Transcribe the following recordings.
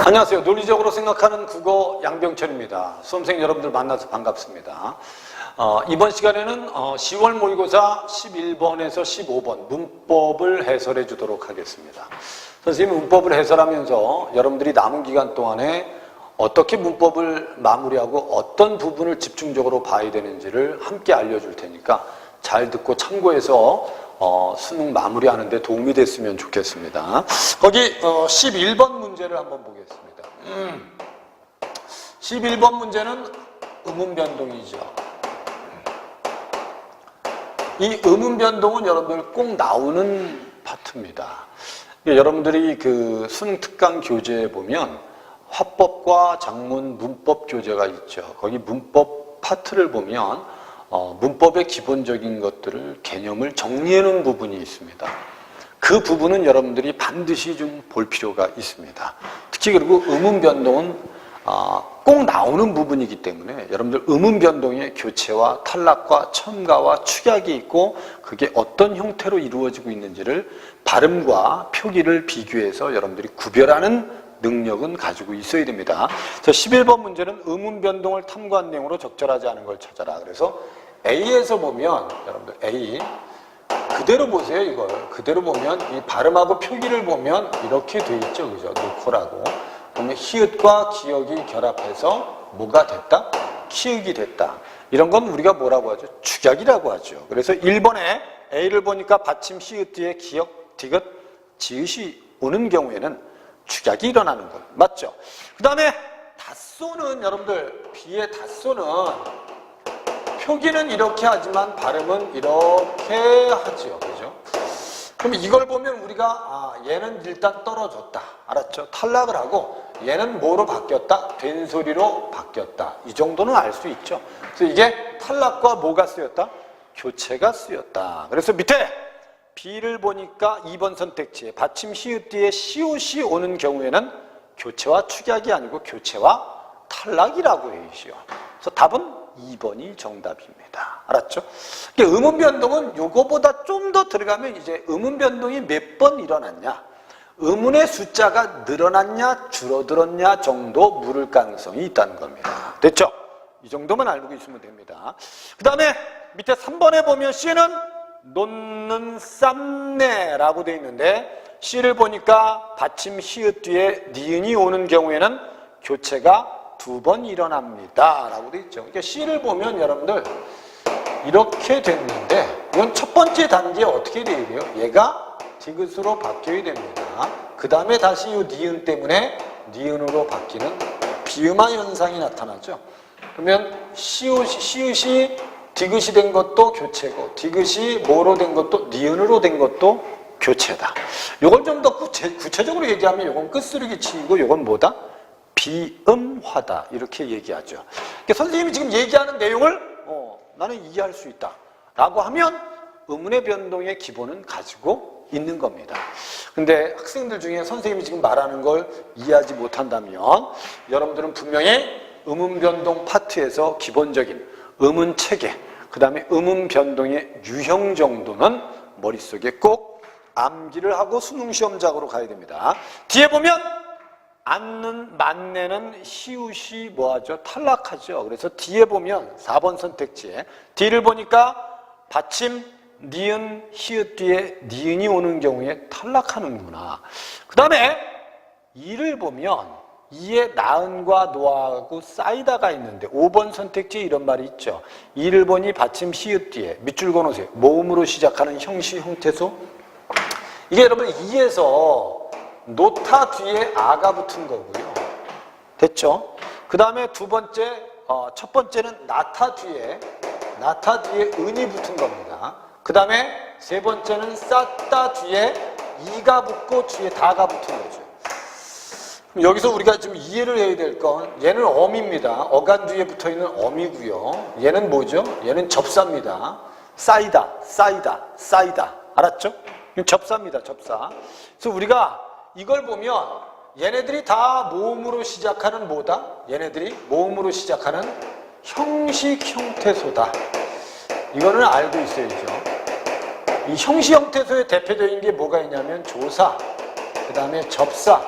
안녕하세요. 논리적으로 생각하는 국어 양병철입니다. 수험생 여러분들 만나서 반갑습니다. 이번 시간에는 10월 모의고사 11번에서 15번 문법을 해설해 주도록 하겠습니다. 선생님이 문법을 해설하면서 여러분들이 남은 기간 동안에 어떻게 문법을 마무리하고 어떤 부분을 집중적으로 봐야 되는지를 함께 알려줄 테니까 잘 듣고 참고해서 수능 마무리하는 데 도움이 됐으면 좋겠습니다. 거기 11번 문제를 한번 보겠습니다. 11번 문제는 의문변동이죠. 이 의문변동은 여러분들 꼭 나오는 파트입니다. 여러분들이 그 수능 특강 교재에 보면 화법과 작문, 문법 교재가 있죠. 거기 문법 파트를 보면 문법의 기본적인 것들을 개념을 정리해 놓은 부분이 있습니다. 그 부분은 여러분들이 반드시 좀 볼 필요가 있습니다. 특히 그리고 의문변동은 꼭 나오는 부분이기 때문에 여러분들 의문변동의 교체와 탈락과 첨가와 축약이 있고 그게 어떤 형태로 이루어지고 있는지를 발음과 표기를 비교해서 여러분들이 구별하는 능력은 가지고 있어야 됩니다. 그래서 11번 문제는 의문변동을 탐구한 내용으로 적절하지 않은 걸 찾아라. 그래서 A에서 보면 여러분들 A 그대로 보세요. 이걸 그대로 보면 이 발음하고 표기를 보면 이렇게 돼 있죠. 그죠? 놓고라고 보면 히읗과 기역이 결합해서 뭐가 됐다? 키읔이 됐다. 이런 건 우리가 뭐라고 하죠? 축약이라고 하죠. 그래서 1번에 A를 보니까 받침 히읗 뒤에 기역, 디귿, 지읒이 오는 경우에는 축약이 일어나는 것 맞죠? 그 다음에 닷소는 여러분들 B의 닷소는 표기는 이렇게 하지만 발음은 이렇게 하지요. 그죠? 그럼 이걸 보면 우리가 얘는 일단 떨어졌다. 알았죠? 탈락을 하고 얘는 뭐로 바뀌었다? 된소리로 바뀌었다. 이 정도는 알 수 있죠. 그래서 이게 탈락과 뭐가 쓰였다? 교체가 쓰였다. 그래서 밑에 B를 보니까 2번 선택지에 받침 히읗 뒤에 시옷이 오는 경우에는 교체와 축약이 아니고 교체와 탈락이라고 해주시오. 그래서 답은 2번이 정답입니다. 알았죠? 의문변동은 요거보다 좀 더 들어가면 이제 의문변동이 몇 번 일어났냐, 의문의 숫자가 늘어났냐 줄어들었냐 정도 물을 가능성이 있다는 겁니다. 됐죠? 이 정도만 알고 있으면 됩니다. 그 다음에 밑에 3번에 보면 C는 놓는 쌈내라고 되어 있는데 C를 보니까 받침 히읗 뒤에 니은이 오는 경우에는 교체가 2번 일어납니다 라고 되어 있죠. 그러니까 C를 보면 여러분들 이렇게 됐는데 이건 첫 번째 단계에 어떻게 돼야 돼요? 얘가 디귿으로 바뀌어야 됩니다. 그 다음에 다시 이 니은 때문에 니은으로 바뀌는 비음화 현상이 나타나죠. 그러면 시읒이 디귿이 된 것도 교체고 디귿이 뭐로 된 것도 니은으로 된 것도 교체다. 이걸 좀 더 구체적으로 얘기하면 이건 끝쓰르기 치이고 이건 뭐다? 비음화다. 이렇게 얘기하죠. 그러니까 선생님이 지금 얘기하는 내용을 나는 이해할 수 있다 라고 하면 의문의 변동의 기본은 가지고 있는 겁니다. 근데 학생들 중에 선생님이 지금 말하는 걸 이해하지 못한다면 여러분들은 분명히 의문 변동 파트에서 기본적인 의문 체계, 그 다음에 의문 변동의 유형 정도는 머릿속에 꼭 암기를 하고 수능시험작으로 가야 됩니다. 뒤에 보면 앉는, 만내는 히읗이 뭐하죠? 탈락하죠. 그래서 뒤에 보면 4번 선택지에 D를 보니까 받침, 니은, 히읗 뒤에 니은이 오는 경우에 탈락하는구나. 그 다음에 E를 보면 이에 나은과 노하고 사이다가 있는데 5번 선택지에 이런 말이 있죠. E를 보니 받침 히읗 뒤에 밑줄 그어놓으세요. 모음으로 시작하는 형시, 형태소. 이게 여러분 E에서 노타 뒤에 아가 붙은 거고요. 됐죠? 그 다음에 두 번째, 첫 번째는 나타 뒤에 은이 붙은 겁니다. 그 다음에 세 번째는 싸다 뒤에 이가 붙고 뒤에 다가 붙은 거죠. 그럼 여기서 우리가 좀 이해를 해야 될 건 얘는 어미입니다. 어간 뒤에 붙어 있는 어미고요. 얘는 뭐죠? 얘는 접사입니다. 싸이다. 알았죠? 접사입니다. 접사. 그래서 우리가 이걸 보면 얘네들이 다 모음으로 시작하는 뭐다? 얘네들이 모음으로 시작하는 형식 형태소다. 이거는 알고 있어야죠. 이 형식 형태소의 대표적인 게 뭐가 있냐면 조사, 그 다음에 접사,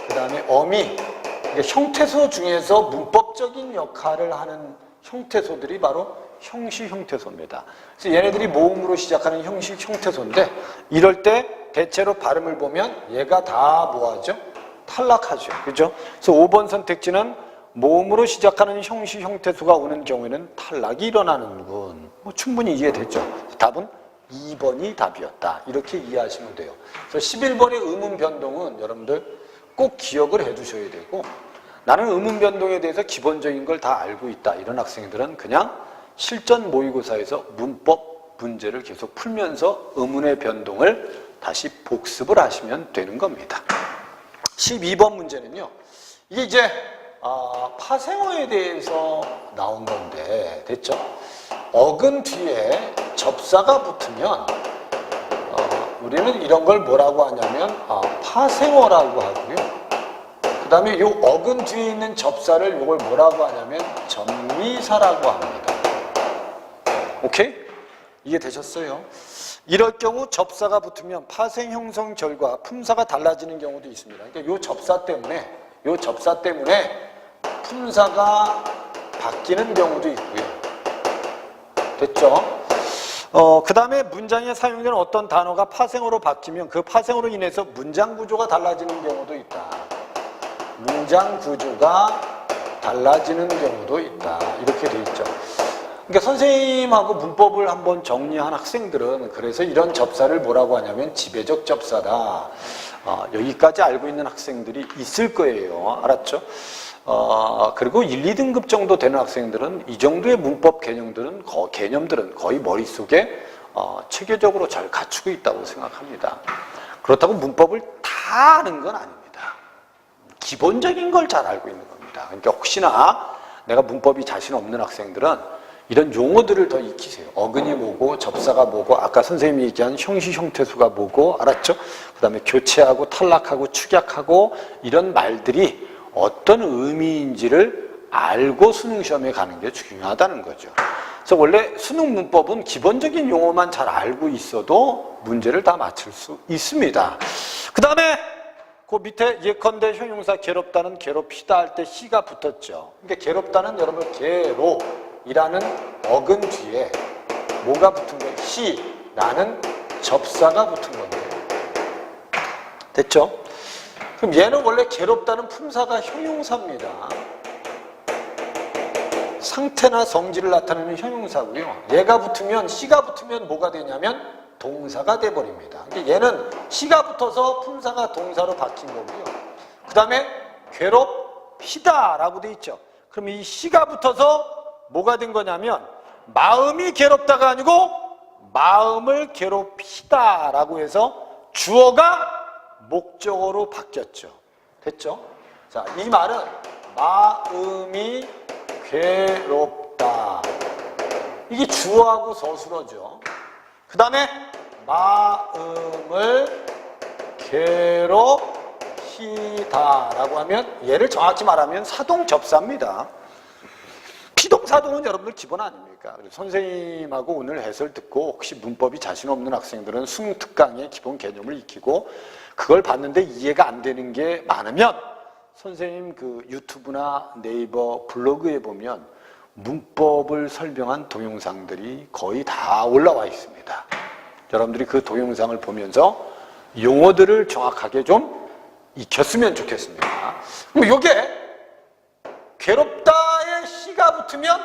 그 다음에 어미. 그러니까 형태소 중에서 문법적인 역할을 하는 형태소들이 바로 형식 형태소입니다. 그래서 얘네들이 모음으로 시작하는 형식 형태소인데 이럴 때 대체로 발음을 보면 얘가 다 뭐하죠? 탈락하죠. 그죠? 그래서 5번 선택지는 모음으로 시작하는 형식 형태소가 오는 경우에는 탈락이 일어나는군. 뭐 충분히 이해됐죠? 답은 2번이 답이었다. 이렇게 이해하시면 돼요. 그래서 11번의 의문 변동은 여러분들 꼭 기억을 해 두셔야 되고, 나는 의문 변동에 대해서 기본적인 걸 다 알고 있다. 이런 학생들은 그냥 실전 모의고사에서 문법 문제를 계속 풀면서 의문의 변동을 다시 복습을 하시면 되는 겁니다. 12번 문제는요. 이게 이제 파생어에 대해서 나온 건데 됐죠? 어근 뒤에 접사가 붙으면 우리는 이런 걸 뭐라고 하냐면 파생어라고 하고요. 그 다음에 이 어근 뒤에 있는 접사를 이걸 뭐라고 하냐면 전미사라고 합니다. 오케이? 이해되셨어요? 이럴 경우 접사가 붙으면 파생 형성 결과 품사가 달라지는 경우도 있습니다. 그러니까 이 접사 때문에 품사가 바뀌는 경우도 있고요. 됐죠? 그 다음에 문장에 사용되는 어떤 단어가 파생어로 바뀌면 그 파생어로 인해서 문장 구조가 달라지는 경우도 있다. 문장 구조가 달라지는 경우도 있다. 이렇게 돼 있죠. 그러니까 선생님하고 문법을 한번 정리한 학생들은 그래서 이런 접사를 뭐라고 하냐면 지배적 접사다. 여기까지 알고 있는 학생들이 있을 거예요. 알았죠? 그리고 1, 2등급 정도 되는 학생들은 이 정도의 문법 개념들은 거의 머릿속에 체계적으로 잘 갖추고 있다고 생각합니다. 그렇다고 문법을 다 아는 건 아닙니다. 기본적인 걸 잘 알고 있는 겁니다. 그러니까 혹시나 내가 문법이 자신 없는 학생들은 이런 용어들을 더 익히세요. 어근이 뭐고 접사가 뭐고 아까 선생님이 얘기한 형식 형태수가 뭐고 알았죠? 그 다음에 교체하고 탈락하고 축약하고 이런 말들이 어떤 의미인지를 알고 수능시험에 가는 게 중요하다는 거죠. 그래서 원래 수능 문법은 기본적인 용어만 잘 알고 있어도 문제를 다 맞출 수 있습니다. 그 다음에 그 밑에 예컨대 형용사 괴롭다는 괴롭히다 할 때 히가 붙었죠. 그러니까 괴롭다는 여러분 괴로이라는 어근 뒤에 뭐가 붙은 거예요? 히라는 접사가 붙은 건데요. 됐죠? 그럼 얘는 원래 괴롭다는 품사가 형용사입니다. 상태나 성질을 나타내는 형용사고요. 얘가 붙으면 시가 붙으면 뭐가 되냐면 동사가 돼버립니다. 그러니까 얘는 시가 붙어서 품사가 동사로 바뀐 거고요. 그 다음에 괴롭히다 라고 돼 있죠. 그럼 이 시가 붙어서 뭐가 된 거냐면 마음이 괴롭다가 아니고 마음을 괴롭히다 라고 해서 주어가 목적어로 바뀌었죠. 됐죠? 자, 이 말은 마음이 괴롭다. 이게 주어하고 서술어죠. 그 다음에 마음을 괴롭히다 라고 하면 얘를 정확히 말하면 사동접사입니다. 피동사동은 여러분들 기본 아닙니까? 선생님하고 오늘 해설 듣고 혹시 문법이 자신 없는 학생들은 수능 특강의 기본 개념을 익히고 그걸 봤는데 이해가 안 되는 게 많으면 선생님 그 유튜브나 네이버 블로그에 보면 문법을 설명한 동영상들이 거의 다 올라와 있습니다. 여러분들이 그 동영상을 보면서 용어들을 정확하게 좀 익혔으면 좋겠습니다. 그럼 요게 괴롭다에 시가 붙으면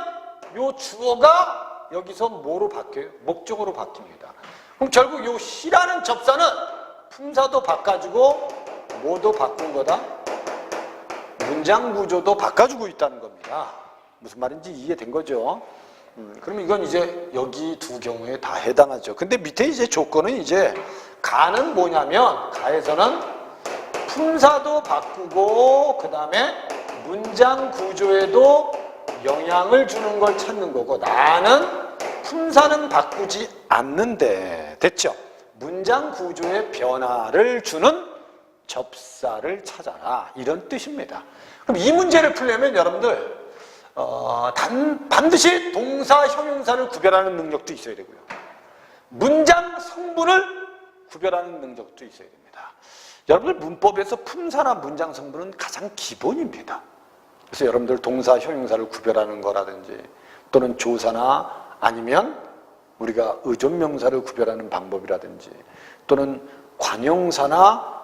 요 주어가 여기서 뭐로 바뀌어요? 목적어로 바뀝니다. 그럼 결국 요 시라는 접사는 품사도 바꿔주고 뭐도 바꾼 거다? 문장 구조도 바꿔주고 있다는 겁니다. 무슨 말인지 이해된 거죠? 그러면 이건 이제 여기 두 경우에 다 해당하죠. 근데 밑에 이제 조건은 이제 가는 뭐냐면 가에서는 품사도 바꾸고 그 다음에 문장 구조에도 영향을 주는 걸 찾는 거고 나는 품사는 바꾸지 않는데 됐죠? 문장 구조에 변화를 주는 접사를 찾아라 이런 뜻입니다. 그럼 이 문제를 풀려면 여러분들 반드시 동사, 형용사를 구별하는 능력도 있어야 되고요. 문장 성분을 구별하는 능력도 있어야 됩니다. 여러분들 문법에서 품사나 문장 성분은 가장 기본입니다. 그래서 여러분들 동사, 형용사를 구별하는 거라든지 또는 조사나 아니면 우리가 의존명사를 구별하는 방법이라든지 또는 관용사나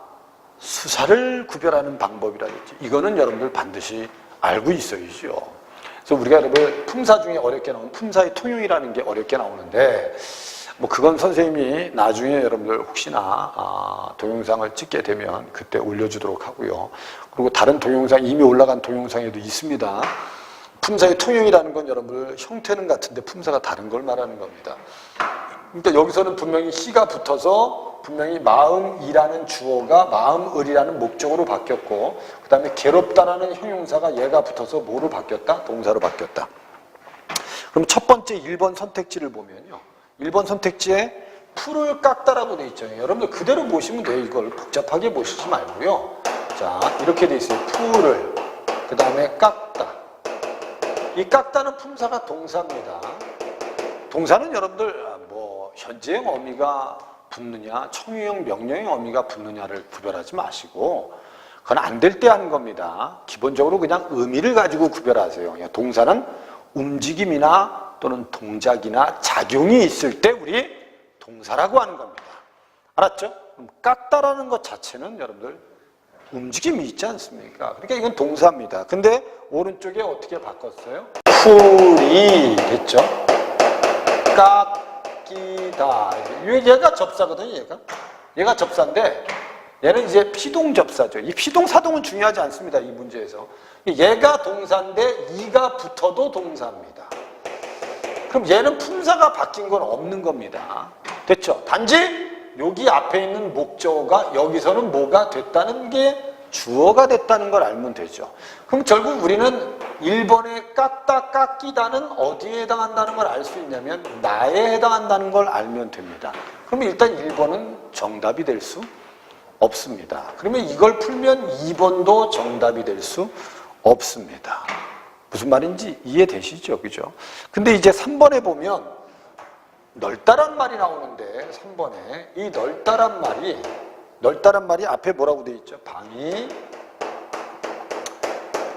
수사를 구별하는 방법이라든지 이거는 여러분들 반드시 알고 있어야죠. 그래서 우리가 여러분 품사 중에 어렵게 나오는 품사의 통용이라는 게 어렵게 나오는데 뭐 그건 선생님이 나중에 여러분들 혹시나 동영상을 찍게 되면 그때 올려주도록 하고요. 그리고 다른 동영상 이미 올라간 동영상에도 있습니다. 품사의 통용이라는 건 여러분들 형태는 같은데 품사가 다른 걸 말하는 겁니다. 그러니까 여기서는 분명히 시가 붙어서 분명히 마음이라는 주어가 마음을이라는 목적으로 바뀌었고 그 다음에 괴롭다라는 형용사가 얘가 붙어서 뭐로 바뀌었다? 동사로 바뀌었다. 그럼 첫 번째 1번 선택지를 보면요. 1번 선택지에 풀을 깎다라고 돼 있죠. 여러분들 그대로 보시면 돼요. 이걸 복잡하게 보시지 말고요. 자, 이렇게 돼 있어요. 풀을 그 다음에 깎다. 이 깎다는 품사가 동사입니다. 동사는 여러분들 뭐 현재형 어미가 붙느냐 청유형 명령형 어미가 붙느냐를 구별하지 마시고 그건 안 될 때 하는 겁니다. 기본적으로 그냥 의미를 가지고 구별하세요. 동사는 움직임이나 또는 동작이나 작용이 있을 때 우리 동사라고 하는 겁니다. 알았죠? 그럼 깎다라는 것 자체는 여러분들 움직임이 있지 않습니까? 그러니까 이건 동사입니다. 근데 오른쪽에 어떻게 바꿨어요? 풀이 됐죠? 깎이다. 얘가 접사거든요, 얘가 접사인데 얘는 이제 피동접사죠. 이 피동사동은 중요하지 않습니다, 이 문제에서. 얘가 동사인데 이가 붙어도 동사입니다. 그럼 얘는 품사가 바뀐 건 없는 겁니다. 됐죠? 단지 여기 앞에 있는 목적어가 여기서는 뭐가 됐다는 게 주어가 됐다는 걸 알면 되죠. 그럼 결국 우리는 1번에 깎다, 깎이다는 어디에 해당한다는 걸 알 수 있냐면 나에 해당한다는 걸 알면 됩니다. 그러면 일단 1번은 정답이 될 수 없습니다. 그러면 이걸 풀면 2번도 정답이 될 수 없습니다. 무슨 말인지 이해되시죠? 그죠? 근데 이제 3번에 보면 넓다란 말이 나오는데 3번에 이 넓다란 말이 앞에 뭐라고 돼 있죠? 방이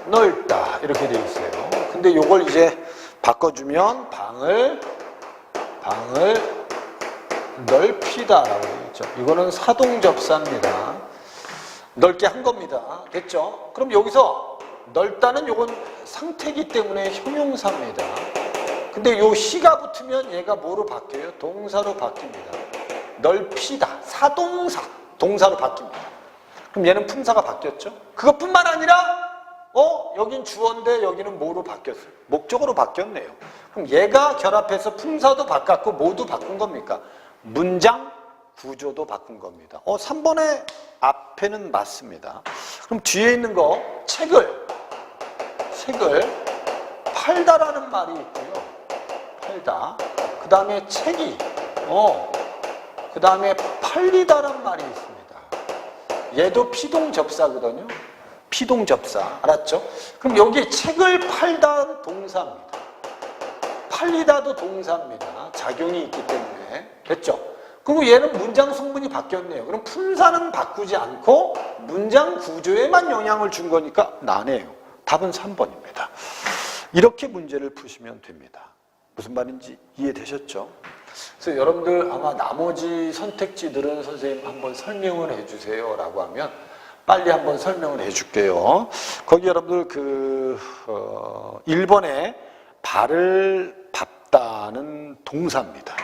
넓다 이렇게 돼 있어요. 근데 이걸 이제 바꿔주면 방을 넓히다라고 돼 있죠. 이거는 사동접사입니다. 넓게 한 겁니다. 됐죠? 그럼 여기서 넓다는 요건 상태이기 때문에 형용사입니다. 근데 요 시가 붙으면 얘가 뭐로 바뀌어요? 동사로 바뀝니다. 넓히다, 사동사, 동사로 바뀝니다. 그럼 얘는 품사가 바뀌었죠? 그것뿐만 아니라 여긴 주어인데 여기는 뭐로 바뀌었어요? 목적어로 바뀌었네요. 그럼 얘가 결합해서 품사도 바꿨고 뭐도 바꾼 겁니까? 문장 구조도 바꾼 겁니다. 3번의 앞에는 맞습니다. 그럼 뒤에 있는 거 책을 팔다라는 말이 있고요. 팔다. 그 다음에 책이 그 다음에 팔리다라는 말이 있습니다. 얘도 피동접사거든요. 피동접사. 알았죠? 그럼 여기 책을 팔다 동사입니다. 팔리다도 동사입니다. 작용이 있기 때문에. 됐죠? 그리고 얘는 문장 성분이 바뀌었네요. 그럼 품사는 바꾸지 않고 문장 구조에만 영향을 준 거니까 나네요. 답은 3번입니다. 이렇게 문제를 푸시면 됩니다. 무슨 말인지 이해되셨죠? 그래서 여러분들 아마 나머지 선택지들은 선생님 한번 설명을 해주세요 라고 하면 빨리 한번 설명을 해줄게요. 거기 여러분들 1번에 발을 밟다는 동사입니다.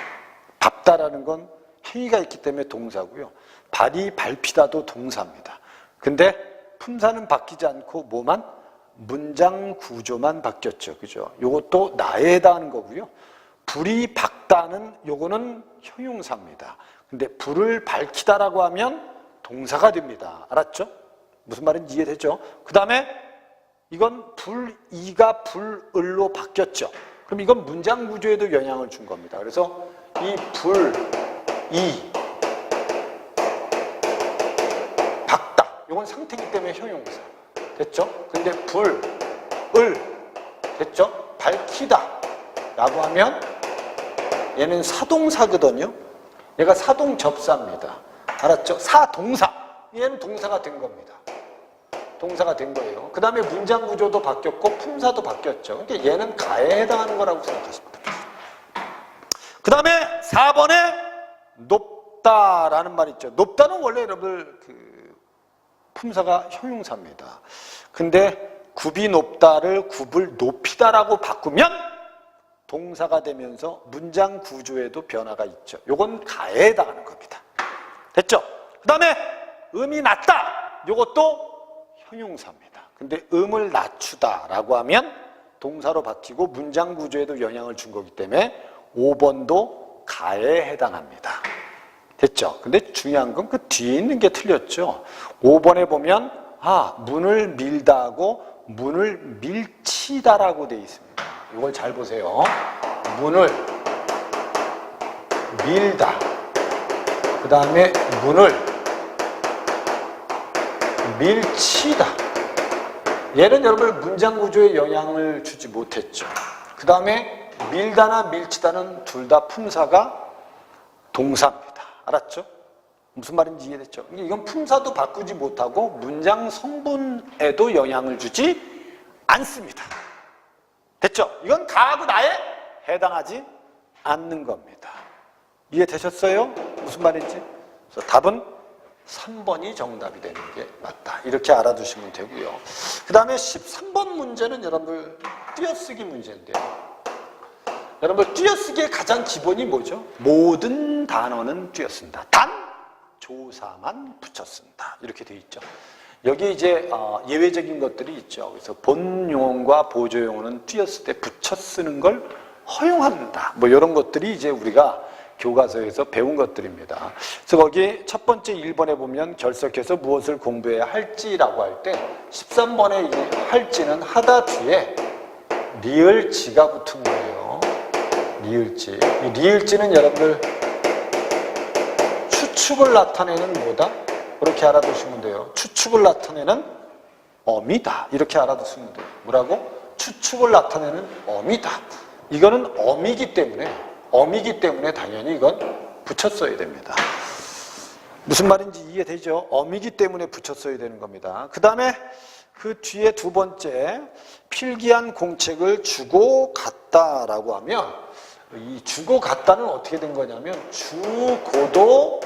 밟다라는 건 행위가 있기 때문에 동사고요. 발이 밟히다도 동사입니다. 근데 품사는 바뀌지 않고 뭐만? 문장 구조만 바뀌었죠. 그죠? 요것도 나에 해당하는 거고요. 불이 밝다는 요거는 형용사입니다. 근데 불을 밝히다라고 하면 동사가 됩니다. 알았죠? 무슨 말인지 이해되죠? 그 다음에 이건 불이가 불을로 바뀌었죠. 그럼 이건 문장 구조에도 영향을 준 겁니다. 그래서 이 이 밝다. 이건 상태이기 때문에 형용사. 됐죠? 근데 됐죠? 밝히다 라고 하면 얘는 사동사거든요. 얘가 사동접사입니다. 알았죠? 사동사. 얘는 동사가 된 겁니다. 동사가 된 거예요. 그 다음에 문장 구조도 바뀌었고 품사도 바뀌었죠. 그러니까 얘는 가에 해당하는 거라고 생각하시면 됩니다. 그 다음에 4번에 높다라는 말 있죠. 높다는 원래 여러분들 품사가 형용사입니다. 근데 굽이 높다를 굽을 높이다라고 바꾸면 동사가 되면서 문장 구조에도 변화가 있죠. 요건 가에 해당하는 겁니다. 됐죠? 그 다음에 음이 낮다. 요것도 형용사입니다. 근데 음을 낮추다라고 하면 동사로 바뀌고 문장 구조에도 영향을 준 거기 때문에 5번도 가에 해당합니다. 됐죠? 근데 중요한 건 그 뒤에 있는 게 틀렸죠. 5번에 보면 문을 밀다하고 문을 밀치다라고 돼 있습니다. 이걸 잘 보세요. 문을 밀다. 그 다음에 문을 밀치다. 얘는 여러분 문장 구조에 영향을 주지 못했죠. 그 다음에 밀다나 밀치다는 둘 다 품사가 동사입니다. 알았죠? 무슨 말인지 이해됐죠? 이건 품사도 바꾸지 못하고 문장 성분에도 영향을 주지 않습니다. 됐죠? 이건 가하고 나에 해당하지 않는 겁니다. 이해되셨어요? 무슨 말인지? 그래서 답은 3번이 정답이 되는 게 맞다. 이렇게 알아두시면 되고요. 그 다음에 13번 문제는 여러분들 띄어쓰기 문제인데요. 여러분들 띄어쓰기의 가장 기본이 뭐죠? 모든 단어는 띄어쓴다. 단 조사만 붙여 쓴다. 이렇게 돼 있죠. 여기 이제 예외적인 것들이 있죠. 그래서 본용어과 보조용어는 띄어쓸 때 붙여 쓰는 걸 허용한다. 뭐 이런 것들이 이제 우리가 교과서에서 배운 것들입니다. 그래서 거기 첫 번째 1번에 보면 결석해서 무엇을 공부해야 할지라고 할 때 13번에 이 할지는 하다 뒤에 리을지가 붙은 거예요. 리을지. 이 리을지는 여러분들 추측을 나타내는 뭐다? 그렇게 알아두시면 돼요. 추측을 나타내는 어미다. 이렇게 알아두시면 돼요. 뭐라고? 추측을 나타내는 어미다. 이거는 어미기 때문에 당연히 이건 붙였어야 됩니다. 무슨 말인지 이해되죠? 어미기 때문에 붙였어야 되는 겁니다. 그 다음에 그 뒤에 두 번째 필기한 공책을 주고 갔다라고 하면 이 주고 갔다는 어떻게 된 거냐면 주고도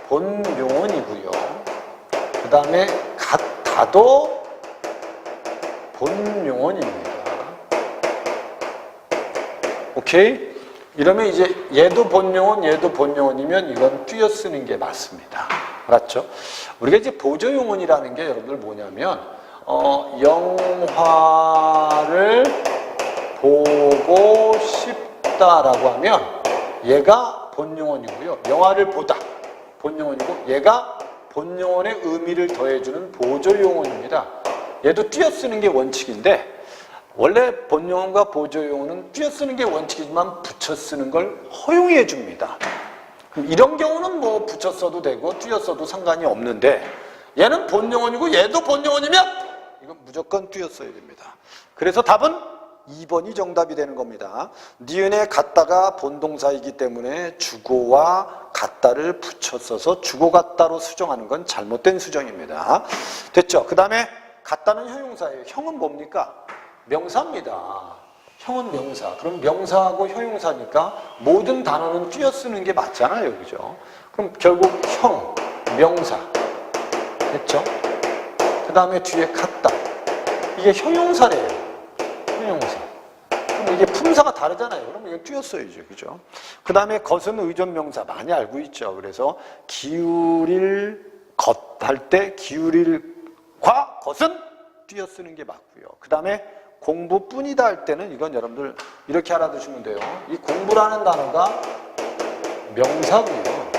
본용언이고요. 그 다음에 갔다도 본용언입니다. 오케이? 이러면 이제 얘도 본용언, 얘도 본용언이면 이건 띄어쓰는 게 맞습니다. 알았죠? 우리가 이제 보조용언이라는 게 여러분들 뭐냐면 영화를 보고 싶다라고 하면 얘가 본용언이고요. 영화를 보다 본용언이고 얘가 본용언의 의미를 더해주는 보조용언입니다. 얘도 띄어쓰는 게 원칙인데 원래 본용어과 보조용어는 띄어쓰는 게 원칙이지만 붙여쓰는 걸 허용해 줍니다. 이런 경우는 뭐 붙였어도 되고 띄어써도 상관이 없는데 얘는 본용어이고 얘도 본용어이면 이건 무조건 띄어써야 됩니다. 그래서 답은 2번이 정답이 되는 겁니다. 니은에 갔다가 본동사이기 때문에 주고와 갔다를 붙여 써서 주고 갔다로 수정하는 건 잘못된 수정입니다. 됐죠? 그 다음에 갔다는 형용사예요. 형은 뭡니까? 명사입니다. 형은 명사. 그럼 명사하고 형용사니까 모든 단어는 띄어쓰는 게 맞잖아요. 그죠? 그럼 결국 형, 명사. 됐죠? 그 다음에 뒤에 갔다. 이게 형용사래요. 형용사. 그럼 이게 품사가 다르잖아요. 그럼 이건 띄어써야죠. 그죠? 그 다음에 것은 의존명사. 많이 알고 있죠. 그래서 기울일 것 할 때 기울일과 것은 띄어쓰는 게 맞고요. 그 다음에 공부뿐이다 할 때는 이건 여러분들 이렇게 알아두시면 돼요. 이 공부라는 단어가 명사고요.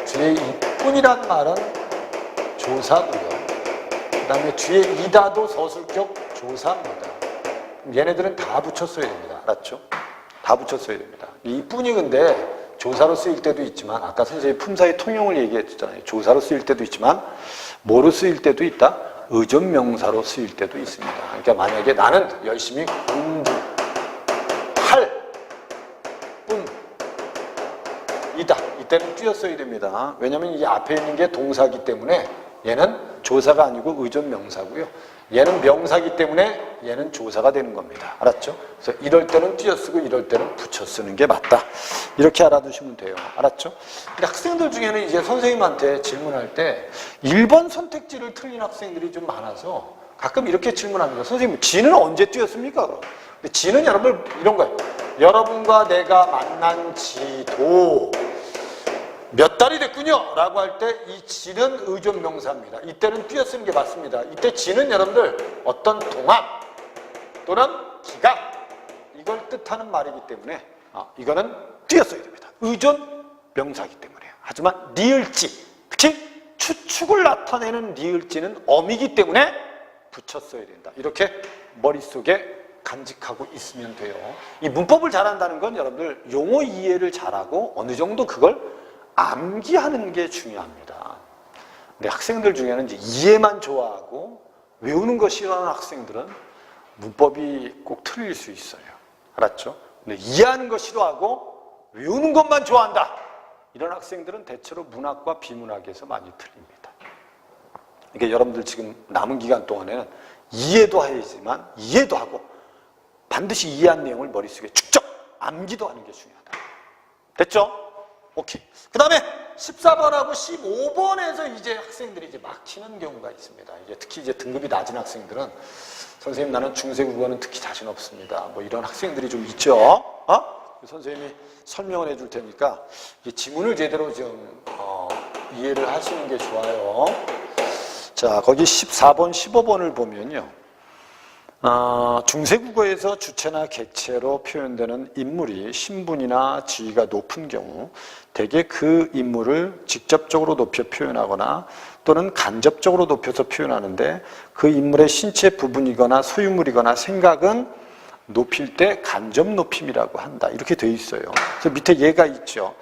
뒤에 이 뿐이란 말은 조사고요. 그 다음에 뒤에 이다도 서술격 조사입니다. 얘네들은 다 붙였어야 됩니다. 알았죠? 다 붙였어야 됩니다. 이 뿐이 근데 조사로 쓰일 때도 있지만 아까 선생님이 품사의 통용을 얘기했잖아요. 조사로 쓰일 때도 있지만 뭐로 쓰일 때도 있다? 의존명사로 쓰일 때도 있습니다. 그러니까 만약에 나는 열심히 공부할 뿐이다. 이때는 띄었어야 됩니다. 왜냐하면 이 앞에 있는 게 동사기 때문에 얘는 조사가 아니고 의존 명사고요. 얘는 명사기 때문에 얘는 조사가 되는 겁니다. 알았죠? 그래서 이럴 때는 띄어 쓰고 이럴 때는 붙여 쓰는 게 맞다. 이렇게 알아두시면 돼요. 알았죠? 근데 학생들 중에는 이제 선생님한테 질문할 때 1번 선택지를 틀린 학생들이 좀 많아서 가끔 이렇게 질문합니다. 선생님, 지는 언제 띄었습니까? 근데 지는 여러분 이런 거예요. 여러분과 내가 만난 지도 몇 달이 됐군요 라고 할 때 이 지는 의존 명사입니다. 이때는 띄어 쓰는 게 맞습니다. 이때 지는 여러분들 어떤 동안 또는 기간 이걸 뜻하는 말이기 때문에 이거는 띄어 써야 됩니다. 의존 명사이기 때문에. 하지만 리을지, 특히 추측을 나타내는 리을지는 어미기 때문에 붙여 써야 된다. 이렇게 머릿속에 간직하고 있으면 돼요. 이 문법을 잘한다는 건 여러분들 용어 이해를 잘하고 어느 정도 그걸 암기하는 게 중요합니다. 근데 학생들 중에는 이제 이해만 좋아하고 외우는 거 싫어하는 학생들은 문법이 꼭 틀릴 수 있어요. 알았죠? 근데 이해하는 거 싫어하고 외우는 것만 좋아한다. 이런 학생들은 대체로 문학과 비문학에서 많이 틀립니다. 그러니까 여러분들 지금 남은 기간 동안에는 이해도 해야지만 이해도 하고 반드시 이해한 내용을 머릿속에 축적, 암기도 하는 게 중요하다. 됐죠? 오케이. 그 다음에 14번하고 15번에서 이제 학생들이 이제 막히는 경우가 있습니다. 이제 특히 이제 등급이 낮은 학생들은 선생님 나는 중세 국어는 특히 자신 없습니다. 뭐 이런 학생들이 좀 있죠. 선생님이 설명을 해줄 테니까 이 지문을 제대로 좀 이해를 하시는 게 좋아요. 자, 거기 14번, 15번을 보면요. 중세국어에서 주체나 객체로 표현되는 인물이 신분이나 지위가 높은 경우 대개 그 인물을 직접적으로 높여 표현하거나 또는 간접적으로 높여서 표현하는데 그 인물의 신체 부분이거나 소유물이거나 생각은 높일 때 간접 높임이라고 한다. 이렇게 돼 있어요. 그래서 밑에 예가 있죠.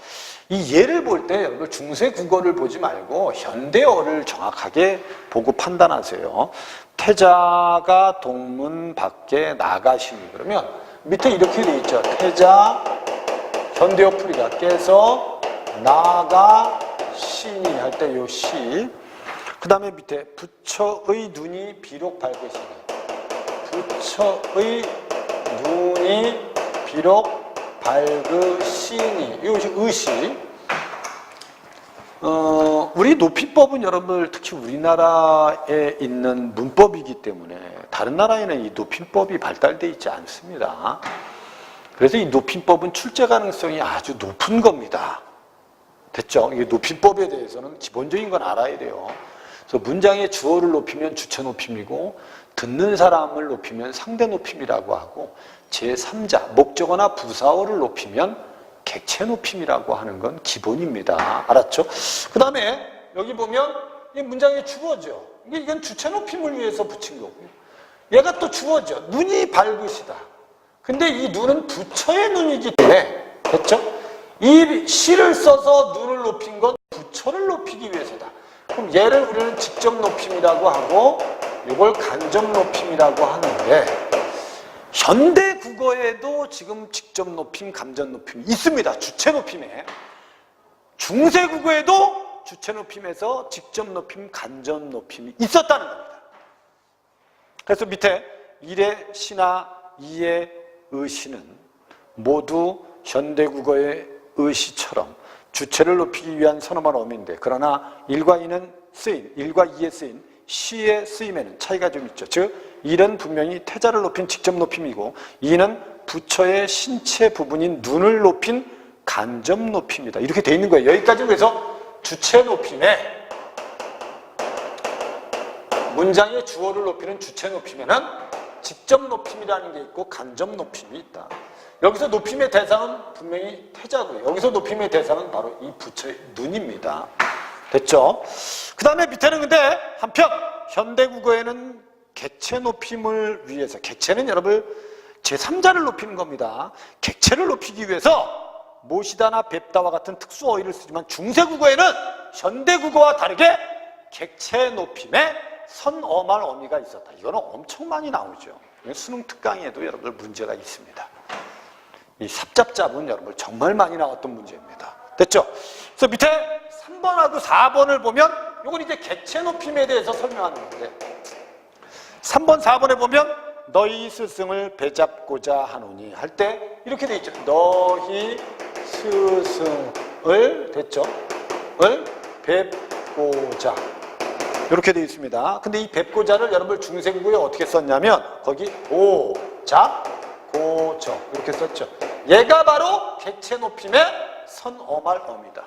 이 예를 볼 때 여러분 중세 국어를 보지 말고 현대어를 정확하게 보고 판단하세요. 태자가 동문 밖에 나가시니 그러면 밑에 이렇게 돼 있죠. 태자 현대어 풀이가 깨서 나가시니 할 때 요 시. 그 다음에 밑에 부처의 눈이 비록 밝으시니 부처의 눈이 비록 밝으시니 이것이 의시. 우리 높이법은 여러분들 특히 우리나라에 있는 문법이기 때문에 다른 나라에는 이 높임법이 발달되어 있지 않습니다. 그래서 이 높임법은 출제 가능성이 아주 높은 겁니다. 됐죠? 이 높임법에 대해서는 기본적인 건 알아야 돼요. 그래서 문장의 주어를 높이면 주체 높임이고 듣는 사람을 높이면 상대 높임이라고 하고 제3자, 목적어나 부사어를 높이면 객체 높임이라고 하는 건 기본입니다. 알았죠? 그 다음에 여기 보면 이 문장의 주어죠. 이건 주체 높임을 위해서 붙인 거고요. 얘가 또 주어죠. 눈이 밝으시다. 근데 이 눈은 부처의 눈이기 때문에 됐죠? 이 시를 써서 눈을 높인 건 부처를 높이기 위해서다. 그럼 얘를 우리는 직접 높임이라고 하고 이걸 간접 높임이라고 하는데 현대 국어에도 지금 직접 높임, 간접 높임이 있습니다. 주체 높임에. 중세 국어에도 주체 높임에서 직접 높임, 간접 높임이 있었다는 겁니다. 그래서 밑에 일의 시나 이의 의시는 모두 현대 국어의 의시처럼 주체를 높이기 위한 선어만 어미인데 그러나 일과 이는 쓰인, 일과 이에 쓰인 시의 쓰임에는 차이가 좀 있죠. 즉 일은 분명히 태자를 높인 직접 높임이고 이는 부처의 신체 부분인 눈을 높인 간접 높임이다. 이렇게 돼 있는 거예요. 여기까지 그래서 주체 높임에 문장의 주어를 높이는 주체 높임에는 직접 높임이라는 게 있고 간접 높임이 있다. 여기서 높임의 대상은 분명히 태자고요. 여기서 높임의 대상은 바로 이 부처의 눈입니다. 됐죠? 그 다음에 밑에는 근데 한편 현대국어에는 객체 높임을 위해서, 객체는 여러분 제3자를 높이는 겁니다. 객체를 높이기 위해서 모시다나 뵙다와 같은 특수 어휘를 쓰지만 중세국어에는 현대국어와 다르게 객체 높임에 선어말 어미가 있었다. 이거는 엄청 많이 나오죠. 수능 특강에도 여러분들 문제가 있습니다. 이 삽잡잡은 여러분 정말 많이 나왔던 문제입니다. 됐죠? 그래서 밑에 3번하고 4번을 보면 이건 이제 객체 높임에 대해서 설명하는 건데 3번, 4번에 보면 너희 스승을 배잡고자 하노니 할 때 이렇게 돼 있죠. 너희 스승을 됐죠? 을 뵙고자 이렇게 되어 있습니다. 근데 이 뵙고자를 여러분들 중세국어에 어떻게 썼냐면 거기 보잡고저 이렇게 썼죠. 얘가 바로 객체 높임의 선어말어입니다.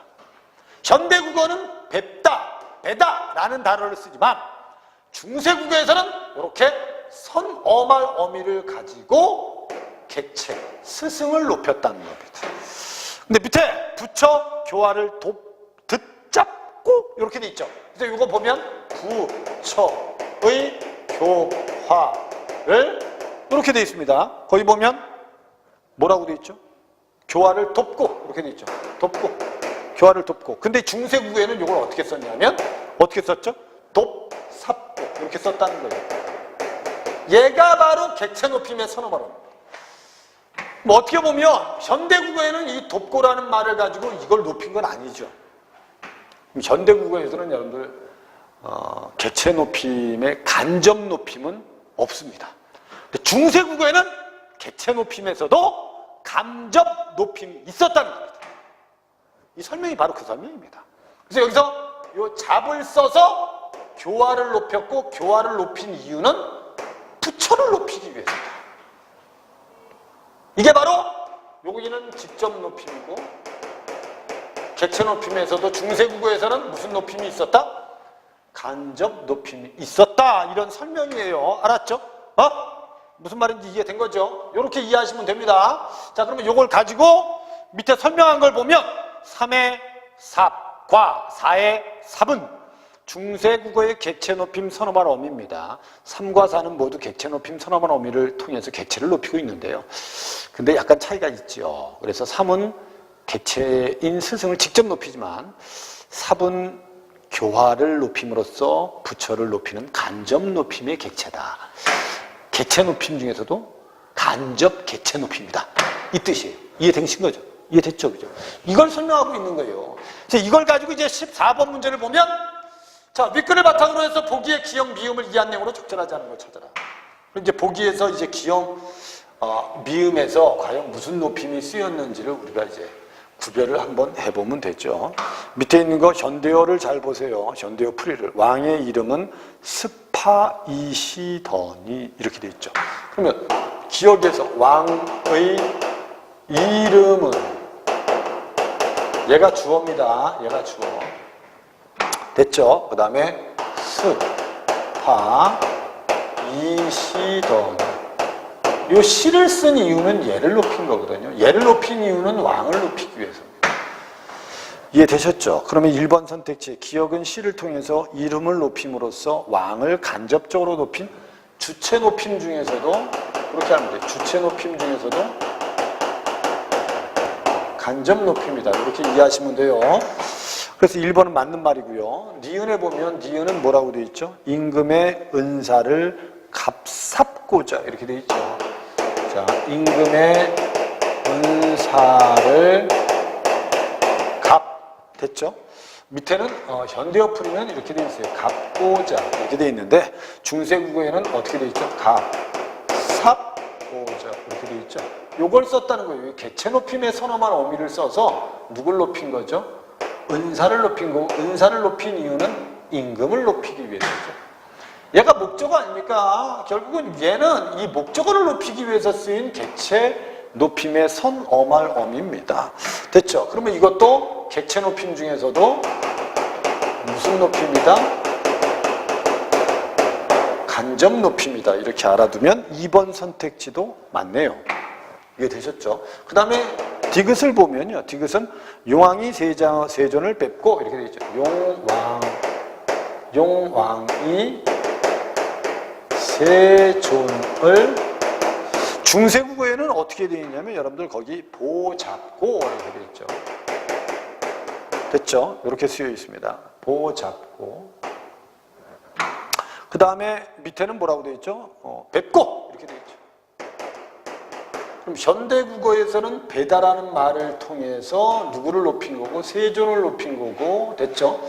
현대국어는 뵙다, 뵈다 라는 단어를 쓰지만 중세국어에서는 이렇게 선어말 어미를 가지고 객체, 스승을 높였다는 겁니다. 근데 밑에 부처, 교화를 듣잡고 이렇게 돼 있죠. 그래서 이거 보면 부처의 교화를 이렇게 돼 있습니다. 거기 보면 뭐라고 돼 있죠? 교화를 돕고 이렇게 돼 있죠. 돕고, 교화를 돕고. 근데 중세국어에는 이걸 어떻게 썼냐면 어떻게 썼죠? 돕삽고 이렇게 썼다는 거예요. 얘가 바로 객체 높임의 선어말입니다. 뭐 어떻게 보면 현대국어에는 이 돕고라는 말을 가지고 이걸 높인 건 아니죠. 현대국어에서는 여러분들 객체 높임의 간접 높임은 없습니다. 근데 중세국어에는 객체 높임에서도 간접 높임이 있었다는 겁니다. 이 설명이 바로 그 설명입니다. 그래서 여기서 이 잡을 써서 교화를 높였고 교화를 높인 이유는 부처를 높이기 위해서다. 이게 바로 여기는 직접 높임이고 객체 높임에서도 중세국어에서는 무슨 높임이 있었다? 간접 높임이 있었다. 이런 설명이에요. 알았죠? 무슨 말인지 이해된 거죠? 이렇게 이해하시면 됩니다. 자, 그러면 이걸 가지고 밑에 설명한 걸 보면 3의 삽과 4의 삽은 중세국어의 객체 높임 선어말 어미입니다. 3과 4는 모두 객체 높임 선어말 어미를 통해서 객체를 높이고 있는데요. 근데 약간 차이가 있죠. 그래서 3은 객체인 스승을 직접 높이지만 4은 교화를 높임으로써 부처를 높이는 간접 높임의 객체다. 객체 높임 중에서도 간접 객체 높임이다. 이 뜻이에요. 이해되신 거죠? 이해됐죠? 그죠? 이걸 설명하고 있는 거예요. 그래서 이걸 가지고 이제 14번 문제를 보면 자, 윗글을 바탕으로 해서 보기의 기형, 미음을 이해한 내용으로 적절하지 않은 걸 찾아라. 이제 보기에서 이제 기형, 미음에서 과연 무슨 높임이 쓰였는지를 우리가 이제 구별을 한번 해보면 되죠. 밑에 있는 거 현대어를 잘 보세요. 현대어 풀이를. 왕의 이름은 스파이시더니 이렇게 돼 있죠. 그러면 기억에서 왕의 이름은 얘가 주어입니다. 얘가 주어. 됐죠? 그 다음에 스파이시더니 이 시를 쓴 이유는 얘를 높인 거거든요. 얘를 높인 이유는 왕을 높이기 위해서입니다. 이해되셨죠? 그러면 1번 선택지 기억은 시를 통해서 이름을 높임으로써 왕을 간접적으로 높인 주체 높임 중에서도 그렇게 하면 돼요. 주체 높임 중에서도 간접 높임이다. 이렇게 이해하시면 돼요. 그래서 1번은 맞는 말이고요. 니은에 보면 니은은 뭐라고 되어 있죠? 임금의 은사를 값삽고자 이렇게 되어 있죠. 자, 임금의 은사를 값 됐죠? 밑에는 현대어 풀이면 이렇게 되어 있어요. 값고자 이렇게 되어 있는데 중세국어에는 어떻게 되어 있죠? 값삽고자 이렇게 되어 있죠. 요걸 썼다는 거예요. 객체 높임의 선어말 어미를 써서 누굴 높인 거죠? 은사를 높인 거고 은사를 높인 이유는 임금을 높이기 위해서죠. 얘가 목적어 아닙니까? 결국은 얘는 이 목적어를 높이기 위해서 쓰인 객체 높임의 선어말 어미입니다. 됐죠? 그러면 이것도 객체 높임 중에서도 무슨 높임이다? 간접 높임이다. 이렇게 알아두면 2번 선택지도 맞네요. 이게 되셨죠? 그 다음에 디귿을 보면요. 디귿은 용왕이 세존을 뵙고 이렇게 되어 있죠. 용왕이 세존을 중세국어에는 어떻게 되어 있냐면 여러분들 거기 보잡고 이렇게 되어 있죠. 됐죠? 이렇게 쓰여 있습니다. 보잡고. 그 다음에 밑에는 뭐라고 되어 있죠? 뵙고 이렇게 되어 있죠. 그럼 현대국어에서는 배다라는 말을 통해서 누구를 높인 거고 세존을 높인 거고 됐죠?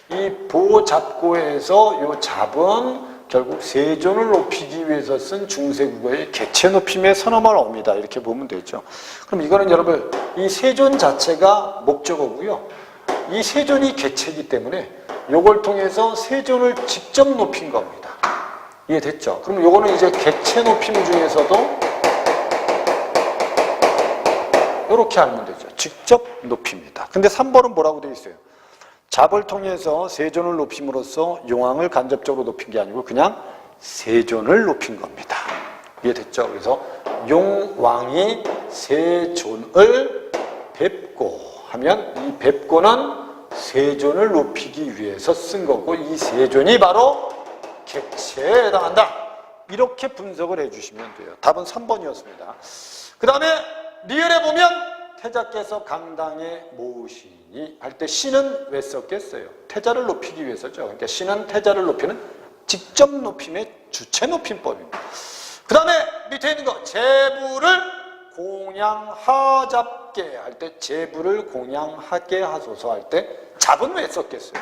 이 보잡고에서 요 잡은 결국 세존을 높이기 위해서 쓴 중세국어의 개체 높임의 선어말 어미다 이렇게 보면 되죠. 그럼 이거는 여러분 이 세존 자체가 목적어고요. 이 세존이 개체이기 때문에 요걸 통해서 세존을 직접 높인 겁니다. 이해됐죠? 그럼 요거는 이제 개체 높임 중에서도 이렇게 알면 되죠. 직접 높입니다. 근데 3번은 뭐라고 되어 있어요? 잡을 통해서 세존을 높임으로써 용왕을 간접적으로 높인 게 아니고 그냥 세존을 높인 겁니다. 이해됐죠? 그래서 용왕이 세존을 뵙고 하면 이 뵙고는 세존을 높이기 위해서 쓴 거고 이 세존이 바로 객체에 해당한다. 이렇게 분석을 해주시면 돼요. 답은 3번이었습니다. 그 다음에 리을에 보면 태자께서 강당에 모으시니 할 때 시는 왜 썼겠어요? 태자를 높이기 위해서죠. 그러니까 시는 태자를 높이는 직접 높임의 주체 높임법입니다. 그 다음에 밑에 있는 거 제부를 공양하잡게 할 때 제부를 공양하게 하소서 할 때 잡은 왜 썼겠어요?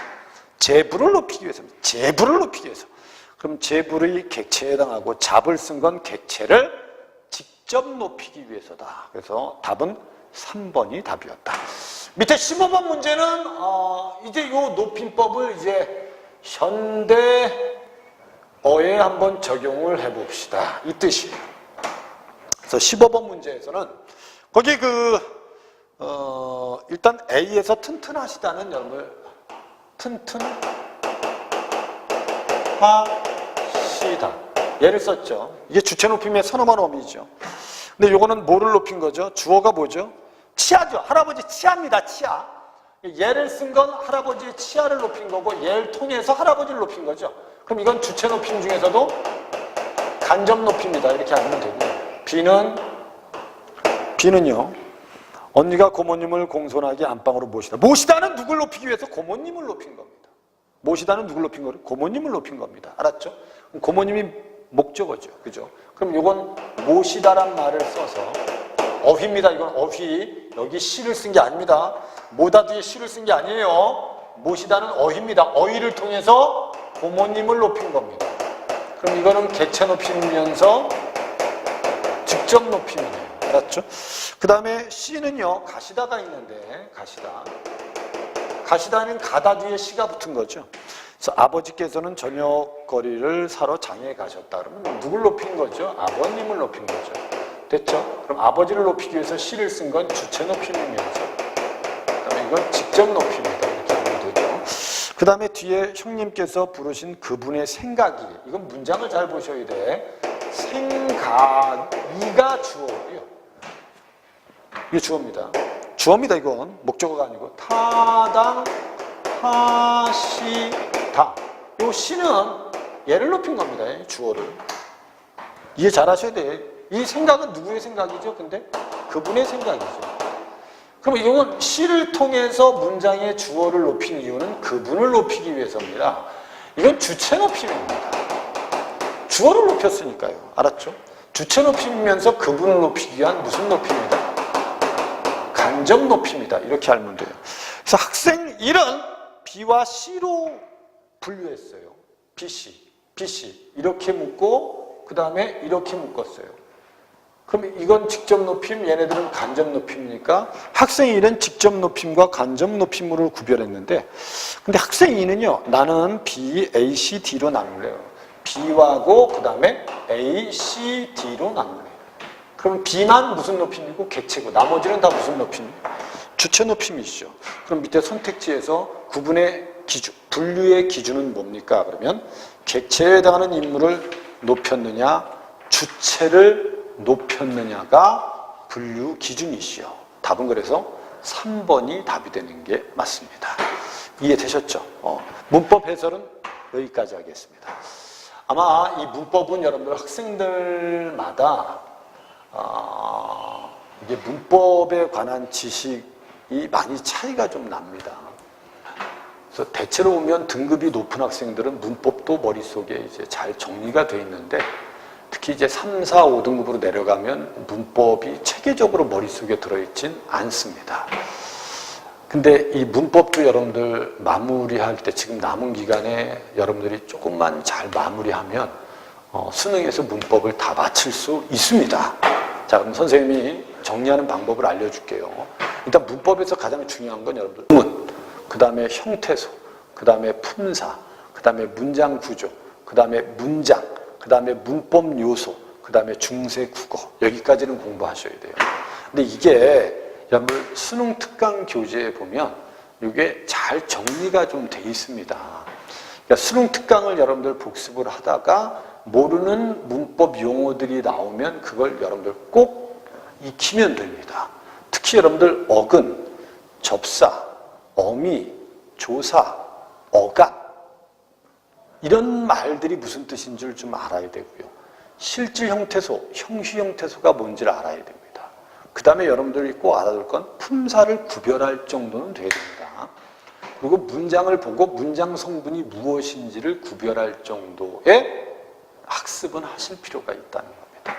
제부를 높이기 위해서입니다. 제부를 높이기 위해서. 그럼 제부의 객체에 해당하고 잡을 쓴 건 객체를 직접 높이기 위해서다. 그래서 답은 3번이 답이었다. 밑에 15번 문제는 이제 요 높임법을 이제 현대어에 한번 적용을 해봅시다. 이 뜻이에요. 그래서 15번 문제에서는 거기 일단 A에서 튼튼하시다는 여러분들 튼튼하시다 얘를 썼죠. 이게 주체 높임의 선어만 어미죠. 근데 요거는 뭐를 높인 거죠? 주어가 뭐죠? 치아죠. 할아버지 치아입니다. 치아. 얘를 쓴 건 할아버지의 치아를 높인 거고 얘를 통해서 할아버지를 높인 거죠. 그럼 이건 주체 높임 중에서도 간접 높임이다. 이렇게 알면 되고요. B는요. 언니가 고모님을 공손하게 안방으로 모시다. 모시다는 누굴 높이기 위해서 고모님을 높인 겁니다. 모시다는 누굴 높인 거예요? 고모님을 높인 겁니다. 알았죠? 고모님이 목적어죠. 그죠? 그럼 이건 모시다란 말을 써서 어휘입니다. 이건 어휘. 여기 시를 쓴 게 아닙니다. 모다 뒤에 시를 쓴 게 아니에요. 모시다는 어휘입니다. 어휘를 통해서 고모님을 높인 겁니다. 그럼 이거는 개체 높이면서 직접 높임이네요. 알았죠? 그 다음에 C는요. 가시다가 있는데 가시다는 가다 뒤에 시가 붙은 거죠. 그래서 아버지께서는 저녁거리를 사러 장에 가셨다. 그러면 누굴 높인 거죠? 아버님을 높인 거죠. 됐죠? 그럼 아버지를 높이기 위해서 시를 쓴 건 주체 높임이면서 그다음에 이건 직접 높임이다. 이렇게 하면 되죠. 그 다음에 뒤에 형님께서 부르신 그분의 생각이 이건 문장을 잘 보셔야 돼. 생각이가 주어고요. 이게 주어입니다. 주어입니다. 이건 목적어가 아니고 타당하시다. 요 시는 얘를 높인 겁니다. 주어를. 이해 잘 하셔야 돼. 이 생각은 누구의 생각이죠? 근데 그분의 생각이죠. 그럼 이건 시를 통해서 문장의 주어를 높인 이유는 그분을 높이기 위해서입니다. 이건 주체 높임입니다. 주어를 높였으니까요. 알았죠? 주체 높임이면서 그분을 높이기 위한 무슨 높임입니다? 간접 높임이다. 이렇게 알면 돼요. 그래서 학생 1은 B와 C로 분류했어요. BC 이렇게 묶고 그 다음에 이렇게 묶었어요. 그럼 이건 직접 높임, 얘네들은 간접 높임이니까 학생 1은 직접 높임과 간접 높임으로 구별했는데 근데 학생 2는요. 나는 B, A, C, D로 나눌래요. B하고 그 다음에 A, C, D로 나눌래요. 그럼 B만 무슨 높임이고 객체고 나머지는 다 무슨 높임? 주체 높임이시죠. 그럼 밑에 선택지에서 구분의 기준, 분류의 기준은 뭡니까? 그러면 객체에 해당하는 인물을 높였느냐, 주체를 높였느냐가 분류 기준이시요. 답은 그래서 3번이 답이 되는 게 맞습니다. 이해되셨죠? 문법 해설은 여기까지 하겠습니다. 아마 이 문법은 여러분들 학생들마다 이게 문법에 관한 지식이 많이 차이가 좀 납니다. 그래서 대체로 보면 등급이 높은 학생들은 문법도 머릿속에 이제 잘 정리가 돼 있는데 특히 이제 3, 4, 5등급으로 내려가면 문법이 체계적으로 머릿속에 들어있진 않습니다. 근데 이 문법도 여러분들 마무리할 때 지금 남은 기간에 여러분들이 조금만 잘 마무리하면 수능에서 문법을 다 맞출 수 있습니다. 자, 그럼 선생님이 정리하는 방법을 알려줄게요. 일단 문법에서 가장 중요한 건 여러분들 문, 그 다음에 형태소, 그 다음에 품사, 그 다음에 문장 구조, 그 다음에 문장, 그 다음에 문법 요소, 그 다음에 중세 국어, 여기까지는 공부하셔야 돼요. 근데 이게 여러분 수능 특강 교재에 보면 이게 잘 정리가 좀 돼 있습니다. 그러니까 수능 특강을 여러분들 복습을 하다가 모르는 문법 용어들이 나오면 그걸 여러분들 꼭 익히면 됩니다. 특히 여러분들 어근, 접사, 어미, 조사, 어감 이런 말들이 무슨 뜻인 줄 좀 알아야 되고요. 실질 형태소, 형시 형태소가 뭔지를 알아야 됩니다. 그 다음에 여러분들이 꼭 알아둘 건 품사를 구별할 정도는 돼야 됩니다. 그리고 문장을 보고 문장 성분이 무엇인지를 구별할 정도의 학습은 하실 필요가 있다는 겁니다.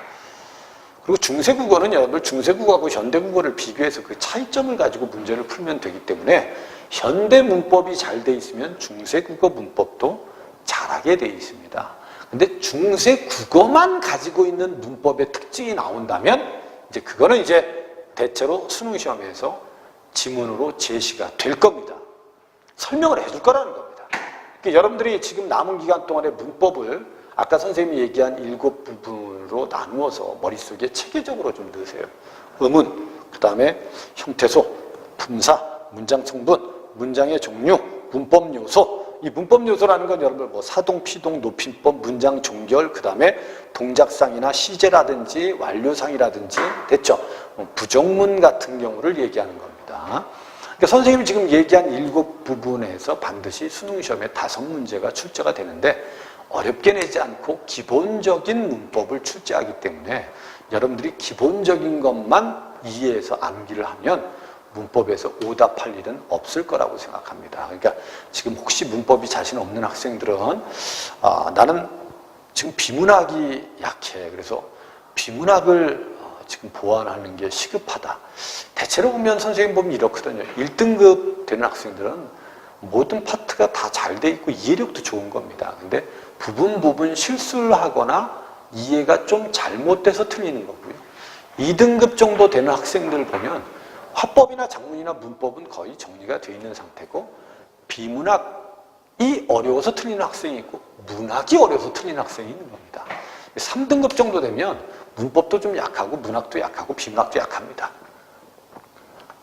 그리고 중세국어는 여러분들 중세국어하고 현대국어를 비교해서 그 차이점을 가지고 문제를 풀면 되기 때문에 현대 문법이 잘 돼 있으면 중세국어 문법도 잘하게 돼 있습니다. 근데 중세국어만 가지고 있는 문법의 특징이 나온다면 이제 그거는 이제 대체로 수능 시험에서 지문으로 제시가 될 겁니다. 설명을 해줄 거라는 겁니다. 그러니까 여러분들이 지금 남은 기간 동안에 문법을 아까 선생님이 얘기한 7부분으로 나누어서 머릿속에 체계적으로 좀 넣으세요. 음운, 그 다음에 형태소, 품사, 문장 성분, 문장의 종류, 문법 요소. 이 문법 요소라는 건 여러분들 뭐 사동, 피동, 높임법, 문장 종결, 그 다음에 동작상이나 시제라든지 완료상이라든지 됐죠? 부정문 같은 경우를 얘기하는 겁니다. 그러니까 선생님이 지금 얘기한 7부분에서 반드시 수능 시험에 5문제가 출제가 되는데 어렵게 내지 않고 기본적인 문법을 출제하기 때문에 여러분들이 기본적인 것만 이해해서 암기를 하면 문법에서 오답할 일은 없을 거라고 생각합니다. 그러니까 지금 혹시 문법이 자신 없는 학생들은 나는 지금 비문학이 약해. 그래서 비문학을 지금 보완하는 게 시급하다. 대체로 보면 선생님 보면 이렇거든요. 1등급 되는 학생들은 모든 파트가 다 잘 돼 있고 이해력도 좋은 겁니다. 근데 부분 실수를 하거나 이해가 좀 잘못돼서 틀리는 거고요. 2등급 정도 되는 학생들을 보면 화법이나 작문이나 문법은 거의 정리가 되어 있는 상태고 비문학이 어려워서 틀리는 학생이 있고 문학이 어려워서 틀리는 학생이 있는 겁니다. 3등급 정도 되면 문법도 좀 약하고 문학도 약하고 비문학도 약합니다.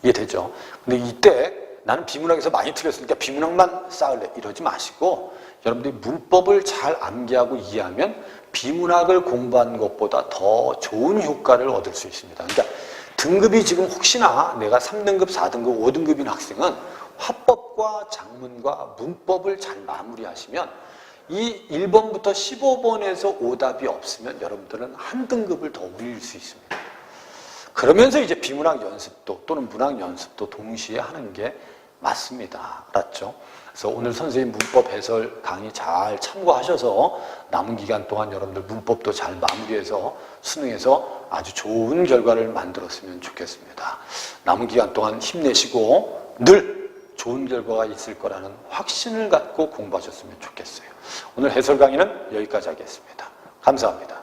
이해되죠? 근데 이때 나는 비문학에서 많이 틀렸으니까 비문학만 쌓을래 이러지 마시고 여러분들이 문법을 잘 암기하고 이해하면 비문학을 공부하는 것보다 더 좋은 효과를 얻을 수 있습니다. 그러니까 등급이 지금 혹시나 내가 3등급, 4등급, 5등급인 학생은 화법과 작문과 문법을 잘 마무리하시면 이 1번부터 15번에서 오답이 없으면 여러분들은 한 등급을 더 올릴 수 있습니다. 그러면서 이제 비문학 연습도 또는 문학 연습도 동시에 하는 게 맞습니다. 알았죠? 그래서 오늘 선생님 문법 해설 강의 잘 참고하셔서 남은 기간 동안 여러분들 문법도 잘 마무리해서 수능에서 아주 좋은 결과를 만들었으면 좋겠습니다. 남은 기간 동안 힘내시고 늘 좋은 결과가 있을 거라는 확신을 갖고 공부하셨으면 좋겠어요. 오늘 해설 강의는 여기까지 하겠습니다. 감사합니다.